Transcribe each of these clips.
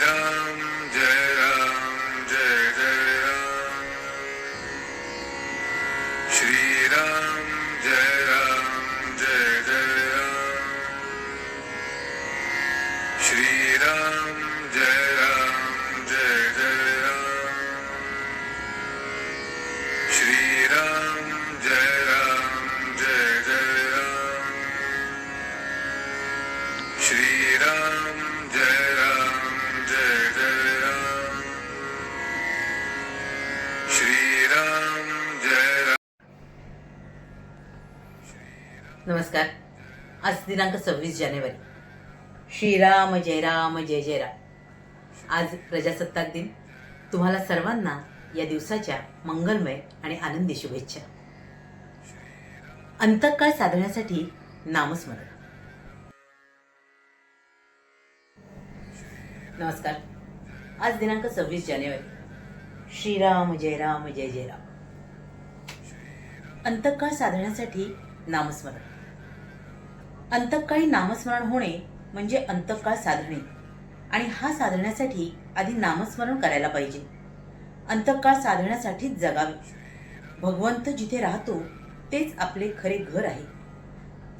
राम जय जय राम श्री राम जय जय राम श्री राम जय जय राम श्री राम जय जय राम श्री राम जय जय राम श्री राम जय राम. नमस्कार. आज दिनांक 26 जानेवारी. श्रीराम जय राम जय जय राम. आज प्रजासत्ताक दिन. तुम्हाला सर्वांना या दिवसाच्या मंगलमय आणि आनंदी शुभेच्छा. अंतःकाळ साधण्यासाठी नामस्मरण. नमस्कार. आज दिनांक 26 जानेवारी. श्रीराम जय जय राम. अंतःकाळ साधण्यासाठी नामस्मरण. अंतःकाळी नामस्मरण होणे म्हणजे अंतःकाळ साधणे, आणि हा साधण्यासाठी आधी नामस्मरण करायला पाहिजे. अंतःकाळ साधण्यासाठीच जगावे. भगवंत जिथे राहतो तेच आपले खरे घर आहे.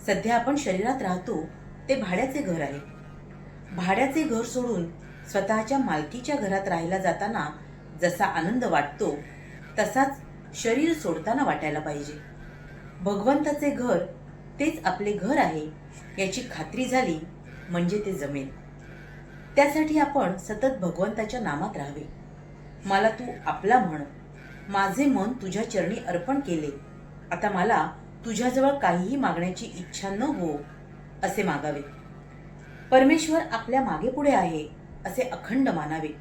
सध्या आपण शरीरात राहतो ते भाड्याचे घर आहे. भाड्याचे घर सोडून स्वतःच्या मालकीच्या घरात राहायला जाताना जसा आनंद वाटतो तसाच शरीर सोडताना वाटायला पाहिजे. भगवंताचे घर तेच आपले घर आहे याची खात्री झाली म्हणजे ते जमेल. त्यासाठी आपण सतत भगवंताच्या नामात राहावे. मला तू आपला म्हण, माझे मन तुझ्या चरणी अर्पण केले, आता मला तुझ्याजवळ काहीही मागण्याची इच्छा न हो असे मागावे. परमेश्वर आपल्या मागे पुढे आहे असे अखंड मानावे.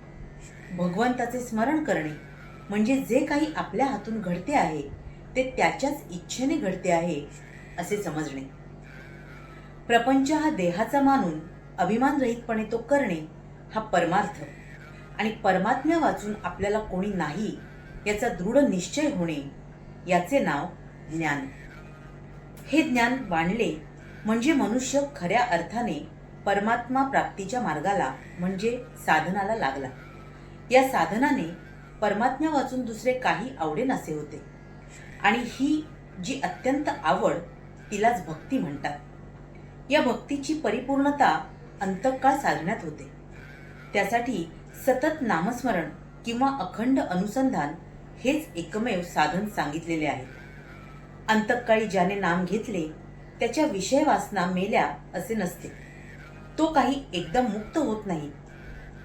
भगवंताचे स्मरण करणे म्हणजे जे काही आपल्या हातून घडते आहे ते त्याच्याच इच्छेने घडते आहे असे समजणे. प्रपंच हा देहाचा मानून अभिमानरहितपणे तो करणे हा परमार्थ, आणि परमात्म्या वाचून आपल्याला कोणी नाही याचा दृढ निश्चय होणे याचे नाव ज्ञान. हे ज्ञान वाणले म्हणजे मनुष्य खऱ्या अर्थाने परमात्मा प्राप्तीच्या मार्गाला म्हणजे साधनाला लागला. या साधनाने परमात्म्या वाचून दुसरे काही आवडेनासे होते, आणि ही जी अत्यंत आवड तिलाच भक्ती म्हणतात. या भक्तीची परिपूर्णता अंतःकाळ साधण्यात होते. त्यासाठी सतत नामस्मरण किंवा अखंड अनुसंधान हेच एकमेव साधन सांगितलेले आहे. अंतःकाळी ज्याने नाम घेतले त्याच्या विषय वासना मेल्या असे नसते. तो काही एकदम मुक्त होत नाही,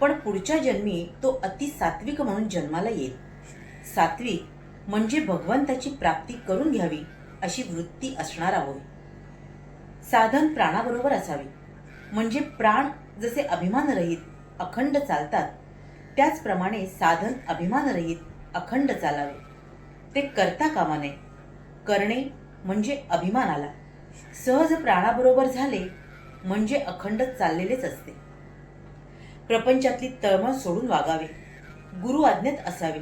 पण पुढच्या जन्मी तो अति सात्विक म्हणून जन्माला येईल. सात्विक म्हणजे भगवंताची प्राप्ती करून घ्यावी अशी वृत्ती असणारा होय. साधन प्राणाबरोबर असावे, म्हणजे प्राण जसे अभिमानरहित अखंड चालतात त्याचप्रमाणे साधन अभिमानरहित अखंड चालावे. ते करता कामा नये. करणे म्हणजे अभिमानाला. सहज प्राणाबरोबर झाले म्हणजे अखंड चाललेलेच असते. प्रपंचातली तळमळ सोडून वागावे. गुरु आज्ञेत असावे.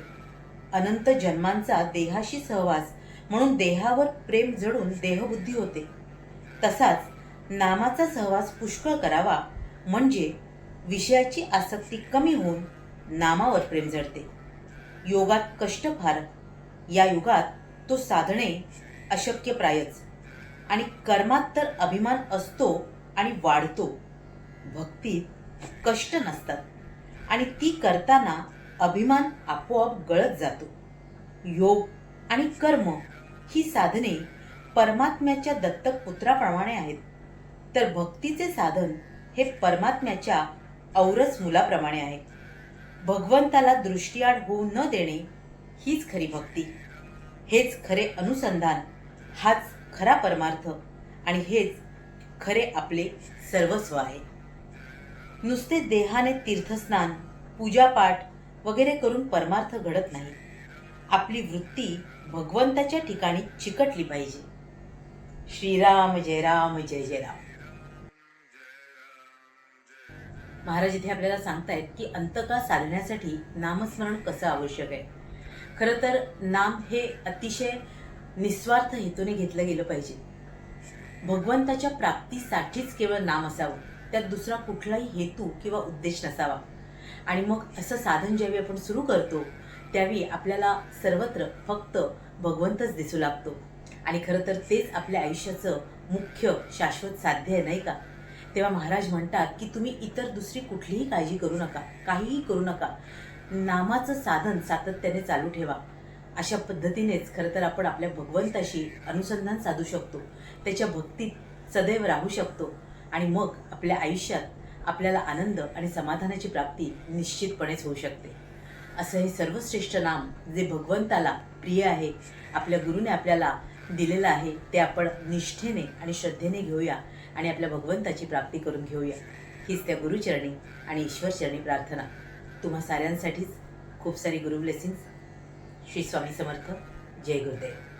अनंत जन्मांचा देहाशी सहवास म्हणून देहावर प्रेम जडून देहबुद्धी होते. तसाच नामाचा सहवास पुष्कळ करावा म्हणजे विषयाची आसक्ती कमी होऊन नामावर प्रेम जडते. योगात कष्ट फार. या युगात तो साधणे अशक्य प्रायच, आणि कर्मात तर अभिमान असतो आणि वाढतो. भक्तीत कष्ट नसतात, आणि ती करताना अभिमान आपोआप गळत जातो. योग आणि कर्म ही साधने परमात्म्याच्या दत्तक पुत्राप्रमाणे आहेत, तर भक्तीचे साधन हे परमात्म्याच्या औरस मुलाप्रमाणे आहे. भगवंताला दृष्टीआड होऊ न देणे हीच खरी भक्ती. हेच खरे अनुसंधान. हाच खरा परमार्थ, आणि हेच खरे आपले सर्वस्व आहे. नुसते देहाने तीर्थस्नान, पूजापाठ वगैरे करून परमार्थ घडत नाही. आपली वृत्ती भगवंताच्या ठिकाणी चिकटली पाहिजे. श्रीराम जय जय राम. महाराज इथे आपल्याला सांगतायत की अंतःकाळ साधण्यासाठी नामस्मरण कसं आवश्यक आहे. खरं तर नाम हे अतिशय निस्वार्थ हेतूने घेतलं गेलं पाहिजे. भगवंताच्या प्राप्तीसाठीच केवळ नाम असावं, त्यात दुसरा कुठलाही हेतू किंवा उद्देश नसावा. आणि मग असं साधन ज्यावेळी आपण सुरू करतो त्यावेळी आपल्याला सर्वत्र फक्त भगवंतच दिसू लागतो. आणि खरं तर तेच आपल्या आयुष्याचं मुख्य शाश्वत साध्य आहे, नाही का? तेव्हा महाराज म्हणतात की तुम्ही इतर दुसरी कुठलीही काळजी करू नका, काहीही करू नका. नामाचं साधन सातत्याने चालू ठेवा. अशा पद्धतीनेच खरं तर आपण आपल्या भगवंताशी अनुसंधान साधू शकतो, त्याच्या भक्तीत सदैव राहू शकतो. आणि मग आपल्या आयुष्यात आपल्याला आनंद आणि समाधानाची प्राप्ती निश्चितपणेच होऊ शकते. असं हे सर्वश्रेष्ठ नाम जे भगवंताला प्रिय आहे, आपल्या गुरुने आपल्याला दिलेलं आहे, ते आपण निष्ठेने आणि श्रद्धेने घेऊया आणि आपल्या भगवंताची प्राप्ती करून घेऊया. हीच त्या गुरुचरणी आणि ईश्वरचरणी प्रार्थना. तुम्हा साऱ्यांसाठीच खूप सारी गुरु ब्लेसिंग्स. श्री स्वामी समर्थ. जय गुरुदेव.